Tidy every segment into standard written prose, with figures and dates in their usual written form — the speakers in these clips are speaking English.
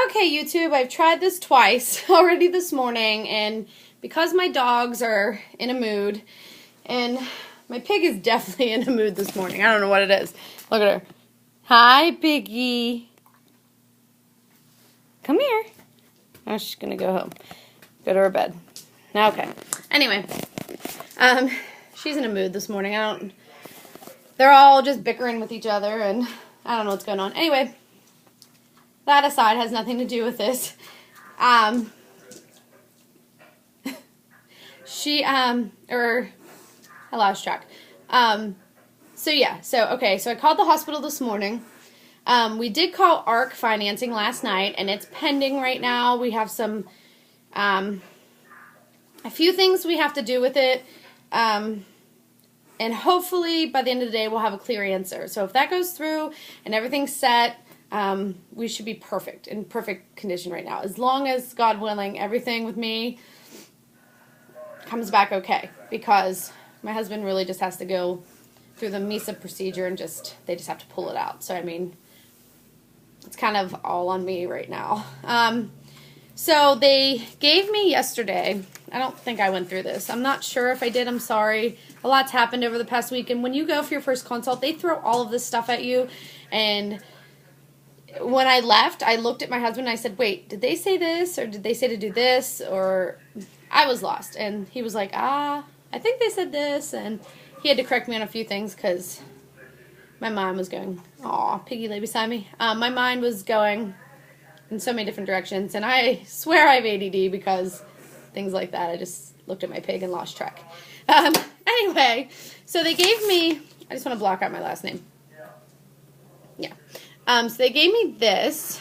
Okay, YouTube, I've tried this twice already this morning, and because my dogs are in a mood, and my pig is definitely in a mood this morning. I don't know what it is. Look at her. Hi, Piggy. Come here. Oh, she's going to go home. Go to her bed. Okay. Anyway, she's in a mood this morning. They're all just bickering with each other, and I don't know what's going on. Anyway, that aside, has nothing to do with this. I lost track. So I called the hospital this morning. We did call ARC financing last night, and it's pending right now. We have some, a few things we have to do with it, and hopefully by the end of the day we'll have a clear answer. So if that goes through and everything's set, we should be perfect, in perfect condition right now. As long as, God willing, everything with me comes back okay, because my husband really just has to go through the MESA procedure and they just have to pull it out. So, I mean, it's kind of all on me right now. So they gave me yesterday, I don't think I went through this. I'm not sure if I did. I'm sorry. A lot's happened over the past week. And when you go for your first consult, they throw all of this stuff at you. And when I left, I looked at my husband and I said, wait, did they say this? Or did they say to do this? Or I was lost. And he was like, I think they said this. And he had to correct me on a few things because my mind was going, aw, Piggy lay beside me. My mind was going in so many different directions. And I swear I have ADD because things like that. I just looked at my pig and lost track. Anyway, so they gave me, I just want to block out my last name. Yeah. So they gave me this.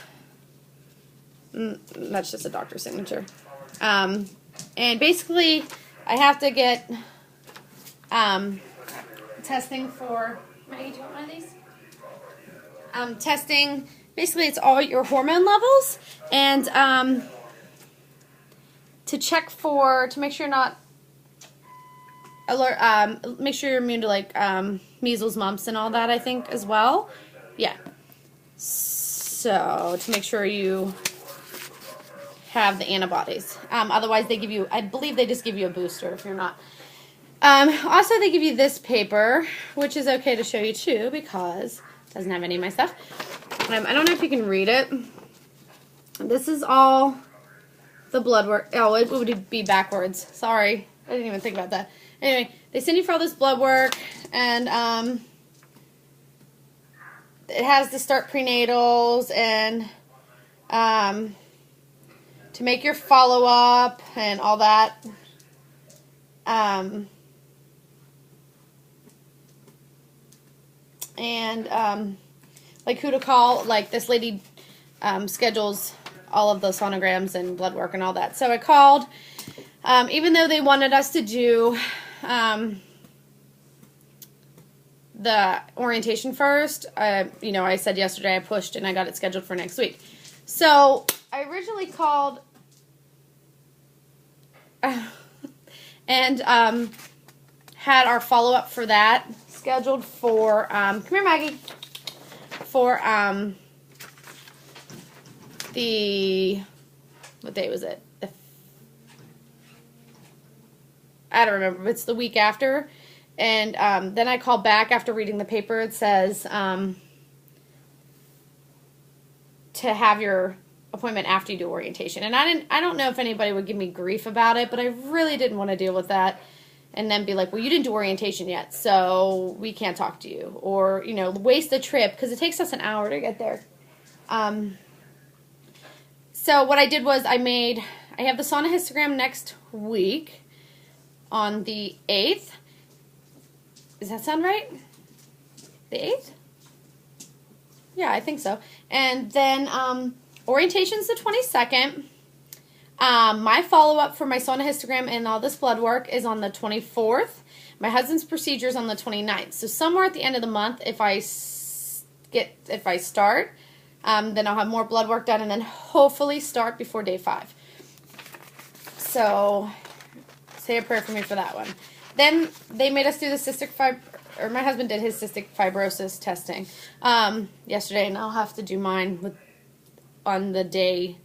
That's just a doctor's signature. And basically, I have to get testing for, Maggie, do you want one of these? Testing, basically it's all your hormone levels, and to make sure you're not alert, make sure you're immune to like measles, mumps, and all that, I think, as well. Yeah. So, to make sure you have the antibodies. Otherwise, they give you, I believe they just give you a booster if you're not. Also, they give you this paper, which is okay to show you too because it doesn't have any of my stuff. I don't know if you can read it. This is all the blood work. Oh, it would be backwards. Sorry. I didn't even think about that. Anyway, they send you for all this blood work, and it has to start prenatals and to make your follow-up and all that. Like who to call. Like this lady schedules all of the sonograms and blood work and all that. So I called, even though they wanted us to do the orientation first. I said yesterday I pushed and I got it scheduled for next week. So I originally called and had our follow-up for that scheduled for, come here, Maggie, for what day was it? I don't remember. It's the week after. And then I called back after reading the paper. It says to have your appointment after you do orientation. And I don't know if anybody would give me grief about it, but I really didn't want to deal with that and then be like, well, you didn't do orientation yet, so we can't talk to you. Or, waste the trip because it takes us an hour to get there. So what I did was I have the sonohistogram next week on the 8th. Does that sound right? The 8th? Yeah, I think so. And then orientation's the 22nd. My follow-up for my sonohistogram and all this blood work is on the 24th. My husband's procedure is on the 29th. So somewhere at the end of the month, if I start, then I'll have more blood work done and then hopefully start before day 5. So say a prayer for me for that one. Then they made us do the my husband did his cystic fibrosis testing yesterday, and I'll have to do mine with on the day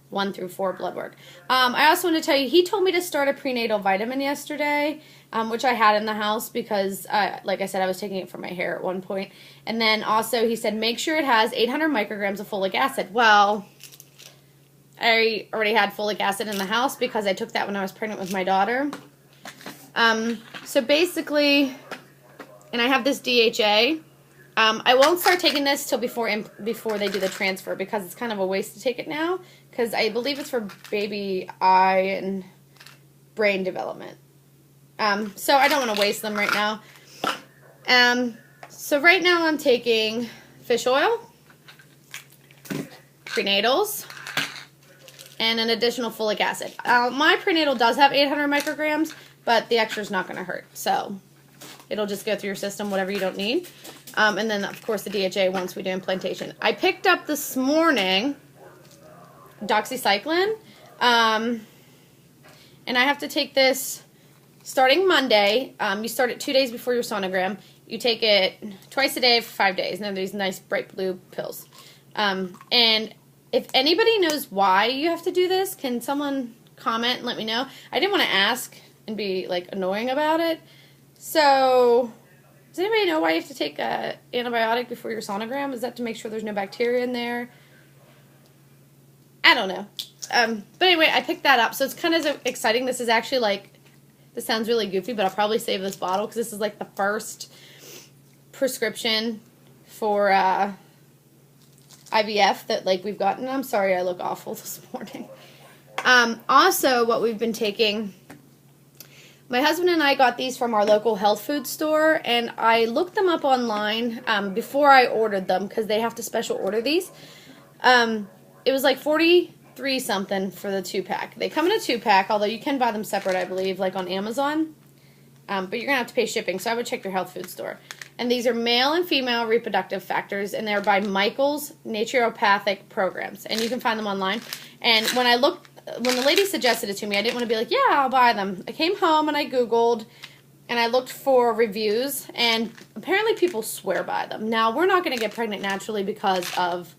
1 through 4 blood work. I also want to tell you, he told me to start a prenatal vitamin yesterday, which I had in the house because, like I said, I was taking it for my hair at one point. And then also he said, make sure it has 800 micrograms of folic acid. Well, I already had folic acid in the house because I took that when I was pregnant with my daughter. So basically, and I have this DHA. I won't start taking this till before they do the transfer because it's kind of a waste to take it now because I believe it's for baby eye and brain development. So I don't want to waste them right now. So right now I'm taking fish oil, prenatals, and an additional folic acid. My prenatal does have 800 micrograms, but the extra is not going to hurt. So it'll just go through your system, whatever you don't need. And then, of course, the DHA once we do implantation. I picked up this morning doxycycline. And I have to take this starting Monday. You start it 2 days before your sonogram. You take it twice a day for 5 days. And they're these nice bright blue pills. And if anybody knows why you have to do this, can someone comment and let me know? I didn't want to ask and be, like, annoying about it. So, does anybody know why you have to take an antibiotic before your sonogram? Is that to make sure there's no bacteria in there? I don't know. But anyway, I picked that up. So it's kind of exciting. This is actually like, this sounds really goofy, but I'll probably save this bottle because this is like the first prescription for IVF that like we've gotten. I'm sorry I look awful this morning. Also, what we've been taking, my husband and I got these from our local health food store, and I looked them up online before I ordered them because they have to special order these. It was like $43 something for the 2-pack. They come in a 2-pack, although you can buy them separate, I believe, like on Amazon. But you're going to have to pay shipping, so I would check your health food store. And these are male and female reproductive factors, and they're by Michael's Naturopathic Programs. And you can find them online. And when the lady suggested it to me, I didn't want to be like, yeah, I'll buy them. I came home and I Googled and I looked for reviews, and apparently people swear by them. Now, we're not going to get pregnant naturally because of,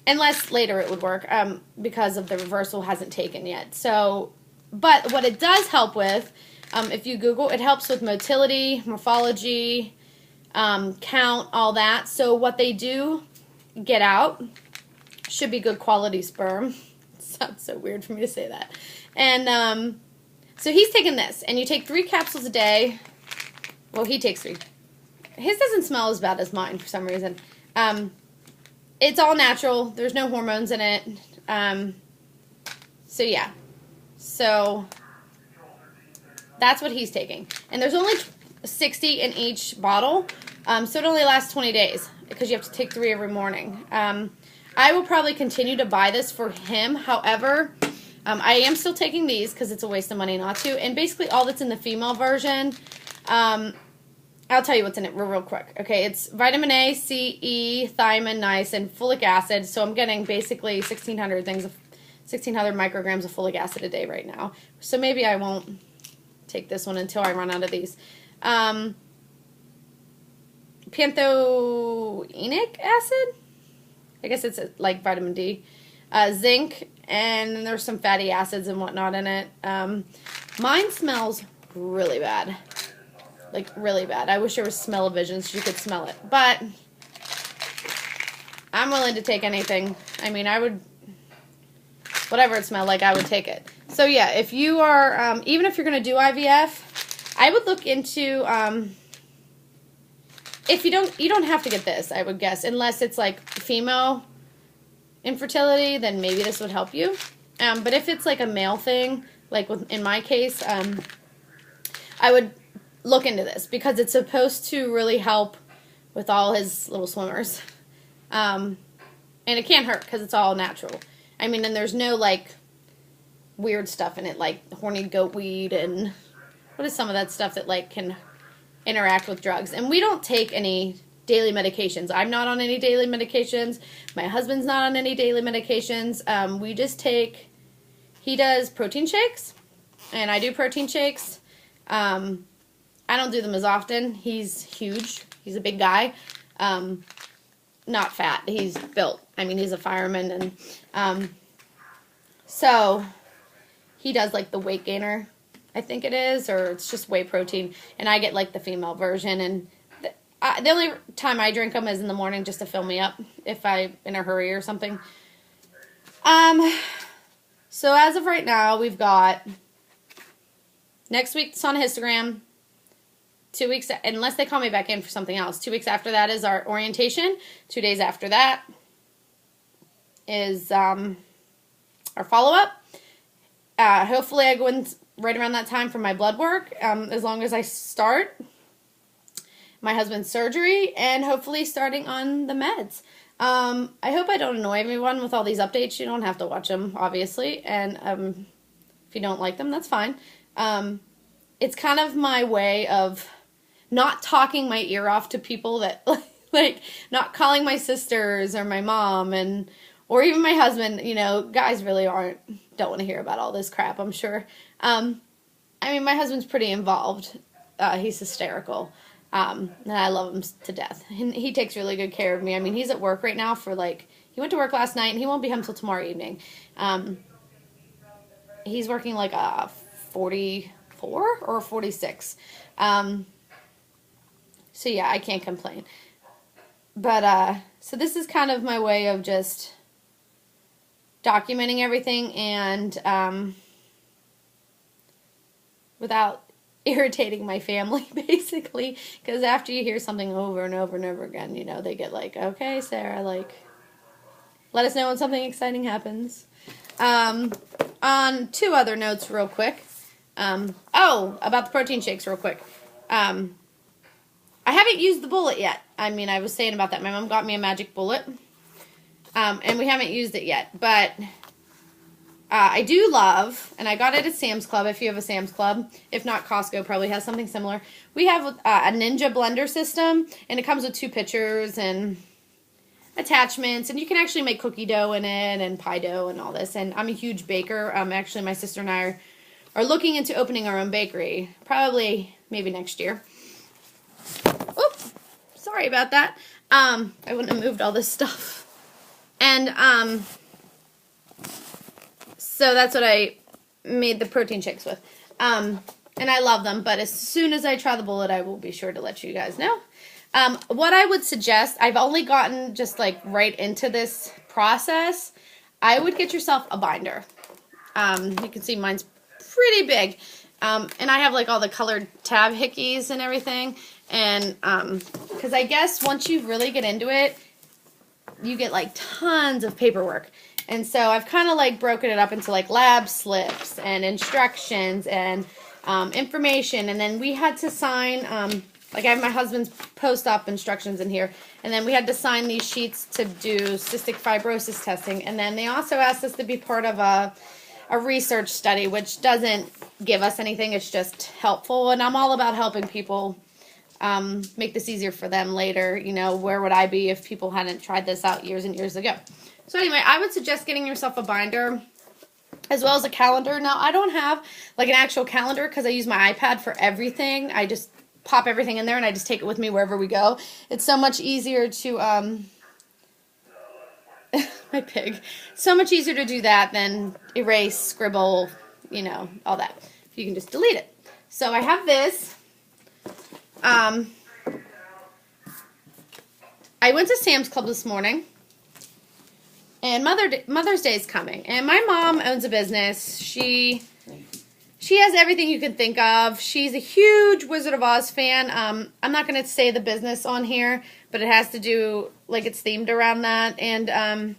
unless later it would work, because of the reversal hasn't taken yet. So, but what it does help with, if you Google, it helps with motility, morphology, count, all that. So what they do get out should be good quality sperm. Sounds so weird for me to say that. And so he's taking this, and you take 3 capsules a day. Well, he takes 3. His doesn't smell as bad as mine for some reason. It's all natural. There's no hormones in it. So yeah. So that's what he's taking. And there's only 60 in each bottle. So it only lasts 20 days because you have to take 3 every morning. I will probably continue to buy this for him. However, I am still taking these because it's a waste of money not to. And basically all that's in the female version, I'll tell you what's in it real quick. Okay, it's vitamin A, C, E, thiamine, niacin, folic acid. So I'm getting basically 1,600 micrograms of folic acid a day right now. So maybe I won't take this one until I run out of these. Pantothenic acid? I guess it's like vitamin D. Zinc, and there's some fatty acids and whatnot in it. Mine smells really bad. Like, really bad. I wish there was smell-o-vision so you could smell it. But I'm willing to take anything. I mean, I would, whatever it smelled like, I would take it. So, yeah, if you are, even if you're going to do IVF, I would look into, if you don't have to get this, I would guess, unless it's like female infertility, then maybe this would help you. But if it's like a male thing, like in my case, I would look into this because it's supposed to really help with all his little swimmers. And it can't hurt because it's all natural. I mean, and there's no like weird stuff in it, like horny goat weed and what is some of that stuff that like can interact with drugs. And we don't take any daily medications. I'm not on any daily medications. My husband's not on any daily medications. We just take, he does protein shakes, and I do protein shakes. I don't do them as often. He's huge. He's a big guy. not fat. He's built. I mean, he's a fireman, and so he does like the weight gainer, I think it is, or it's just whey protein, and I get like the female version. And the only time I drink them is in the morning just to fill me up if I'm in a hurry or something. So as of right now, we've got next week, it's on histogram. 2 weeks, unless they call me back in for something else. 2 weeks after that is our orientation. 2 days after that is our follow-up. Hopefully I go in right around that time for my blood work, as long as I start my husband's surgery, and hopefully starting on the meds. I hope I don't annoy everyone with all these updates. You don't have to watch them, obviously, and if you don't like them, that's fine. It's kind of my way of not talking my ear off to people that, like, not calling my sisters or my mom or even my husband. You know, guys really don't want to hear about all this crap, I'm sure. I mean, my husband's pretty involved. He's hysterical. And I love him to death. And he takes really good care of me. I mean, he's at work right now he went to work last night, and he won't be home till tomorrow evening. He's working like a 44 or 46. So yeah, I can't complain. But, so this is kind of my way of just documenting everything and, without irritating my family, basically, because after you hear something over and over and over again, you know, they get like, okay, Sarah, like, let us know when something exciting happens. On 2 other notes real quick. About the protein shakes real quick. I haven't used the bullet yet. I mean, I was saying about that. My mom got me a magic bullet, and we haven't used it yet, but I do love, and I got it at Sam's Club, if you have a Sam's Club. If not, Costco probably has something similar. We have a Ninja blender system, and it comes with 2 pitchers and attachments, and you can actually make cookie dough in it and pie dough and all this. And I'm a huge baker. Actually, my sister and I are looking into opening our own bakery, probably maybe next year. Oops, sorry about that. I wouldn't have moved all this stuff. And so that's what I made the protein shakes with. And I love them, but as soon as I try the bullet, I will be sure to let you guys know. What I would suggest, I've only gotten just like right into this process. I would get yourself a binder. You can see mine's pretty big. And I have like all the colored tab hickeys and everything. And, cause I guess once you really get into it, you get like tons of paperwork. And so I've kind of like broken it up into like lab slips and instructions and, information. And then we had to sign, like I have my husband's post-op instructions in here. And then we had to sign these sheets to do cystic fibrosis testing. And then they also asked us to be part of a research study, which doesn't give us anything. It's just helpful. And I'm all about helping people make this easier for them later. You know, where would I be if people hadn't tried this out years and years ago? So anyway, I would suggest getting yourself a binder as well as a calendar. Now, I don't have like an actual calendar because I use my iPad for everything. I just pop everything in there and I just take it with me wherever we go. It's so much easier to, my pig, so much easier to do that than erase, scribble, you know, all that. You can just delete it. So I have this. I went to Sam's Club this morning, and Mother's Day is coming, and my mom owns a business. She has everything you can think of. She's a huge Wizard of Oz fan. I'm not going to say the business on here, but it has to do, like, it's themed around that, and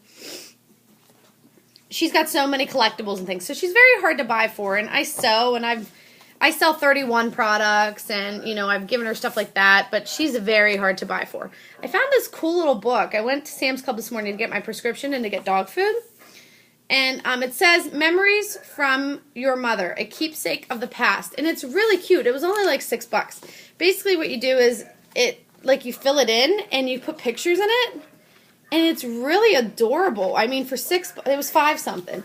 she's got so many collectibles and things, so she's very hard to buy for, and I sew, and I sell 31 products, and, you know, I've given her stuff like that, but she's very hard to buy for. I found this cool little book. I went to Sam's Club this morning to get my prescription and to get dog food, and it says, Memories from Your Mother, a Keepsake of the Past, and it's really cute. It was only like $6. Basically what you do is, like, you fill it in, and you put pictures in it, and it's really adorable. I mean, for it was 5 something.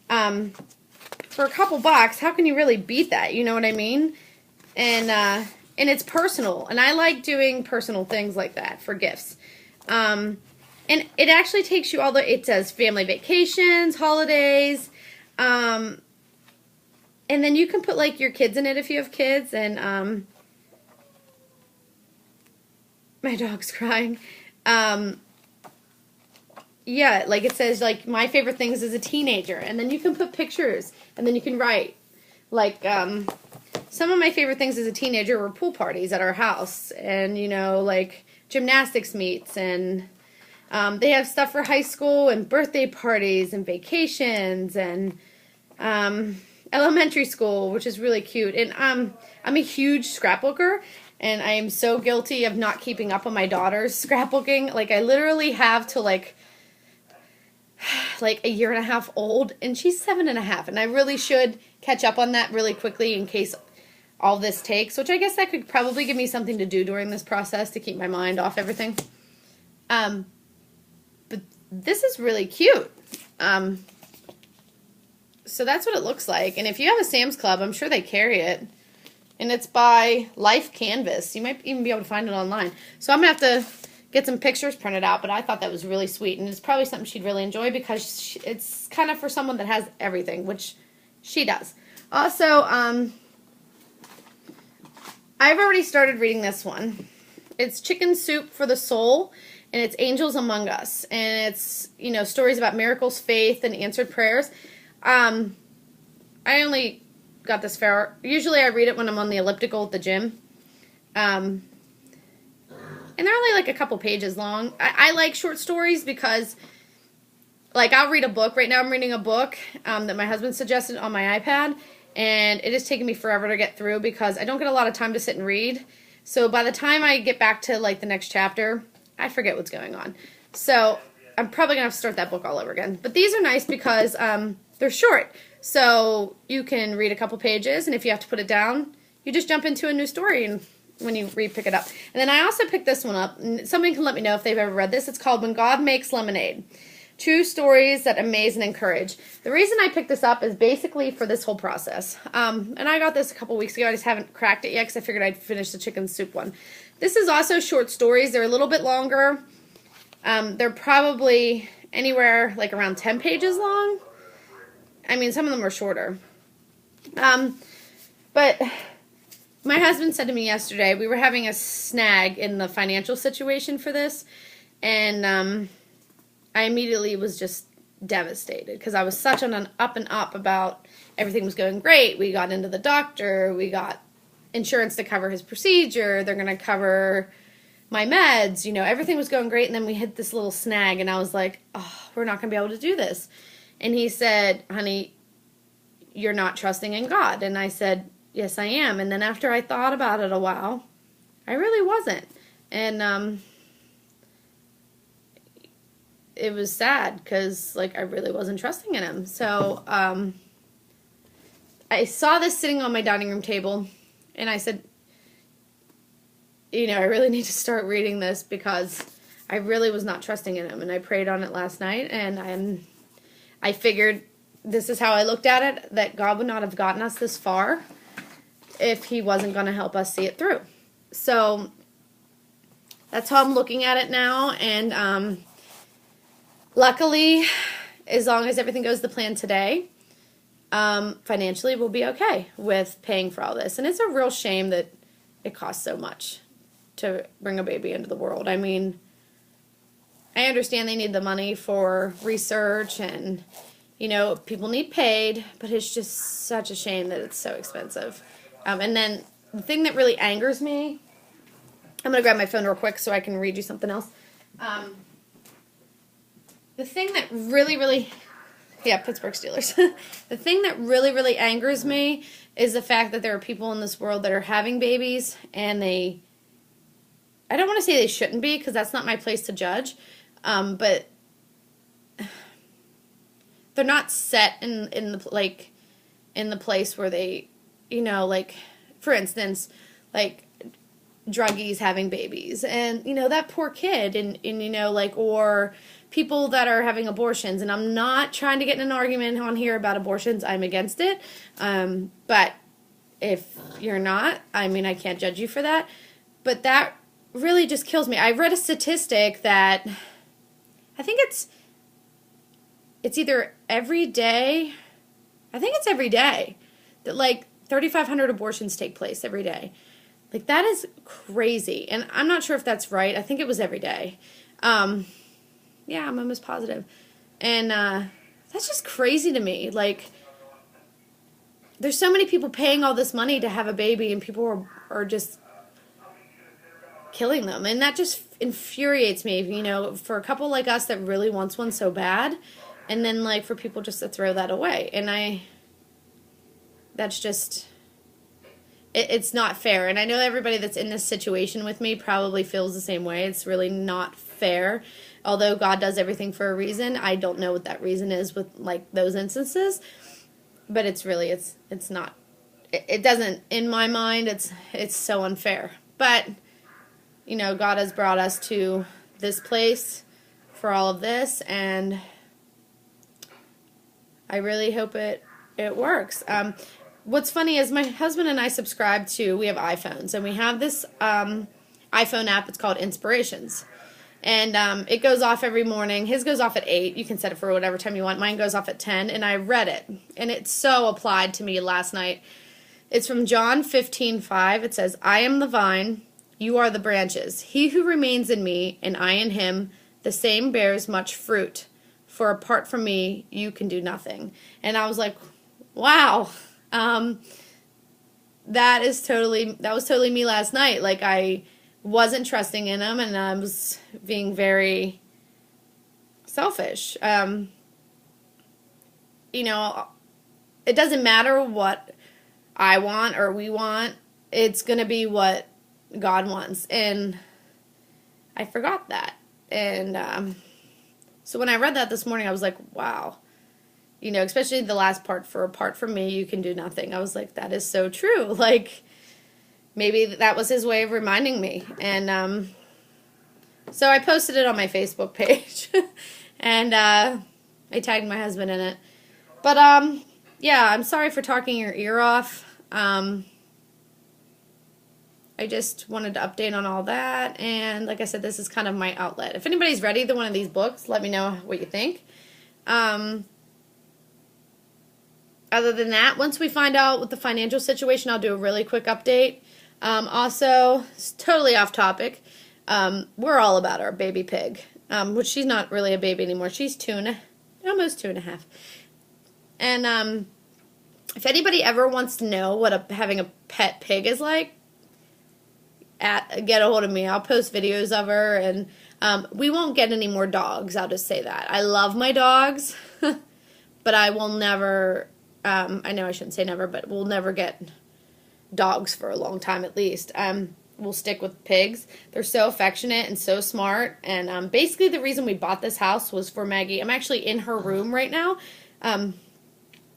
For a couple bucks, how can you really beat that? You know what I mean? And it's personal, and I like doing personal things like that for gifts. And it actually takes you it says family vacations, holidays, and then you can put like your kids in it if you have kids, and my dog's crying. Yeah, like it says like my favorite things as a teenager, and then you can put pictures, and then you can write. Like some of my favorite things as a teenager were pool parties at our house, and like gymnastics meets, and they have stuff for high school and birthday parties and vacations and elementary school, which is really cute. And I'm a huge scrapbooker, and I am so guilty of not keeping up on my daughter's scrapbooking. Like I literally have to like a year and a half old, and she's 7.5, and I really should catch up on that really quickly in case all this takes, which I guess that could probably give me something to do during this process to keep my mind off everything. But this is really cute. So that's what it looks like, and if you have a Sam's Club, I'm sure they carry it, and it's by Life Canvas. You might even be able to find it online. So I'm going to have to get some pictures printed out, but I thought that was really sweet, and it's probably something she'd really enjoy because it's kind of for someone that has everything, which she does. Also, I've already started reading this one. It's Chicken Soup for the Soul, and it's Angels Among Us, and it's, stories about miracles, faith, and answered prayers. I only got this far. Usually I read it when I'm on the elliptical at the gym. And they're only like a couple pages long. I like short stories because, like, I'll read a book. Right now I'm reading a book that my husband suggested on my iPad, and it is taking me forever to get through because I don't get a lot of time to sit and read. So by the time I get back to, like, the next chapter, I forget what's going on. So I'm probably going to have to start that book all over again. But these are nice because they're short. So you can read a couple pages, and if you have to put it down, you just jump into a new story and when you pick it up. And then I also picked this one up. Somebody can let me know if they've ever read this. It's called When God Makes Lemonade. True stories that amaze and encourage. The reason I picked this up is basically for this whole process. And I got this a couple weeks ago. I just haven't cracked it yet because I figured I'd finish the chicken soup one. This is also short stories. They're a little bit longer. They're probably anywhere like around 10 pages long. I mean, some of them are shorter. But my husband said to me yesterday, we were having a snag in the financial situation for this, and I immediately was just devastated because I was such on an up and up about everything was going great. We got into the doctor, we got insurance to cover his procedure, they're going to cover my meds, everything was going great, and then we hit this little snag, and I was like, oh, we're not going to be able to do this. And he said, honey, you're not trusting in God. And I said, yes, I am. And then after I thought about it a while, I really wasn't. And it was sad because, like, I really wasn't trusting in him. So I saw this sitting on my dining room table, and I said, I really need to start reading this because I really was not trusting in him. And I prayed on it last night, and I figured this is how I looked at it, that God would not have gotten us this far if he wasn't going to help us see it through. So that's how I'm looking at it now, and luckily, as long as everything goes to plan today, financially we'll be okay with paying for all this. And it's a real shame that it costs so much to bring a baby into the world. I mean, I understand they need the money for research and, people need paid, but it's just such a shame that it's so expensive. And then the thing that really angers me, I'm going to grab my phone real quick so I can read you something else. The thing that really, Pittsburgh Steelers. The thing that really angers me is the fact that there are people in this world that are having babies, and I don't want to say they shouldn't be because that's not my place to judge, but they're not set in the place where they, for instance, like druggies having babies, and that poor kid, and or people that are having abortions. And I'm not trying to get in an argument on here about abortions. I'm against it, but if you're not, I can't judge you for that, but that really just kills me. I read a statistic that I think it's either every day. I think it's every day that like 3,500 abortions take place every day. Like, that is crazy. And I'm not sure if that's right. I think it was every day. Yeah, I'm almost positive. And that's just crazy to me. Like, there's so many people paying all this money to have a baby, and people are just killing them. And that just infuriates me, you know, for a couple like us that really wants one so bad, and then, like, for people just to throw that away. And that's just, it's not fair. And I know everybody that's in this situation with me probably feels the same way. It's really not fair. Although God does everything for a reason, I don't know what that reason is with, like, those instances. But it's really, it's not, it doesn't, in my mind, it's so unfair. But, you know, God has brought us to this place for all of this, and I really hope it works. What's funny is my husband and I subscribe to, we have iPhones, and we have this iPhone app. It's called Inspirations. And it goes off every morning. His goes off at 8. You can set it for whatever time you want. Mine goes off at 10. And I read it. And it so applied to me last night. It's from John 15:5. It says, I am the vine, you are the branches. He who remains in me, and I in him, the same bears much fruit. For apart from me, you can do nothing. And I was like, wow. That was totally me last night. Like, I wasn't trusting in him, and I was being very selfish. You know, it doesn't matter what I want or we want. It's going to be what God wants. And I forgot that. And so when I read that this morning, I was like, wow. You know, especially the last part, for apart from me, you can do nothing. I was like, that is so true. Like, maybe that was his way of reminding me. And so I posted it on my Facebook page. And I tagged my husband in it. But, yeah, I'm sorry for talking your ear off. I just wanted to update on all that. And like I said, this is kind of my outlet. If anybody's ready to one of these books, let me know what you think. Other than that, once we find out what the financial situation, I'll do a really quick update. Also, it's totally off topic. We're all about our baby pig, which she's not really a baby anymore. She's almost 2.5. And if anybody ever wants to know what having a pet pig is like, get a hold of me. I'll post videos of her, and we won't get any more dogs. I'll just say that. I love my dogs, but I will never. I know I shouldn't say never, but we'll never get dogs for a long time at least. We'll stick with pigs. They're so affectionate and so smart. And basically the reason we bought this house was for Maggie. I'm actually in her room right now.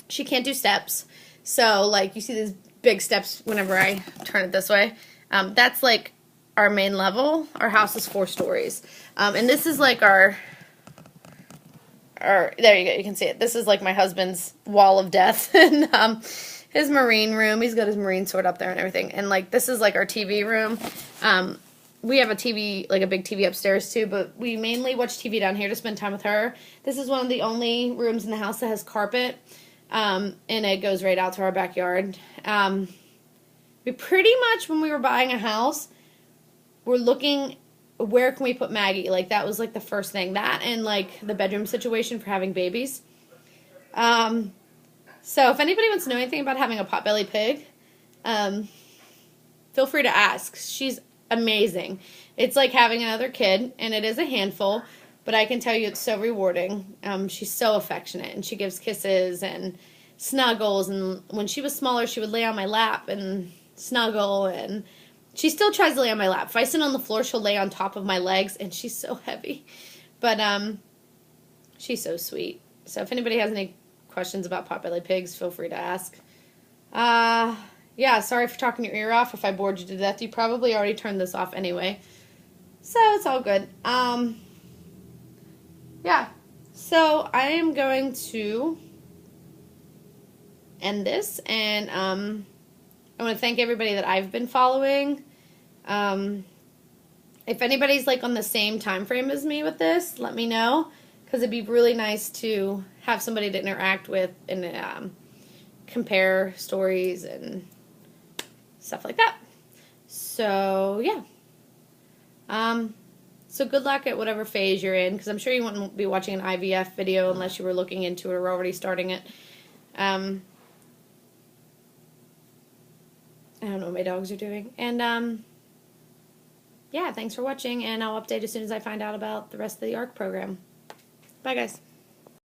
She can't do steps. So, like, you see these big steps whenever I turn it this way. That's, like, our main level. Our house is 4 stories. And this is, like, our there you go, you can see it. This is like my husband's wall of death, and his marine room. He's got his marine sword up there and everything. And like, this is like our TV room. We have a TV, like a big TV upstairs too, but we mainly watch TV down here to spend time with her. This is one of the only rooms in the house that has carpet, and it goes right out to our backyard. We pretty much, when we were buying a house, we're looking, where can we put Maggie? Like, that was, like, the first thing. That and, like, the bedroom situation for having babies. So if anybody wants to know anything about having a potbelly pig, feel free to ask. She's amazing. It's like having another kid, and it is a handful, but I can tell you it's so rewarding. She's so affectionate, and she gives kisses and snuggles, and when she was smaller, she would lay on my lap and snuggle, and she still tries to lay on my lap. If I sit on the floor, she'll lay on top of my legs, and she's so heavy. But she's so sweet. So if anybody has any questions about potbelly pigs, feel free to ask. Yeah, sorry for talking your ear off. If I bored you to death, you probably already turned this off anyway. So it's all good. Yeah. So I am going to end this, and I want to thank everybody that I've been following. If anybody's like on the same time frame as me with this, let me know, because it'd be really nice to have somebody to interact with and compare stories and stuff like that. So yeah. So good luck at whatever phase you're in, because I'm sure you wouldn't be watching an IVF video unless you were looking into it or already starting it. I don't know what my dogs are doing. And yeah, thanks for watching, and I'll update as soon as I find out about the rest of the ARC program. Bye, guys.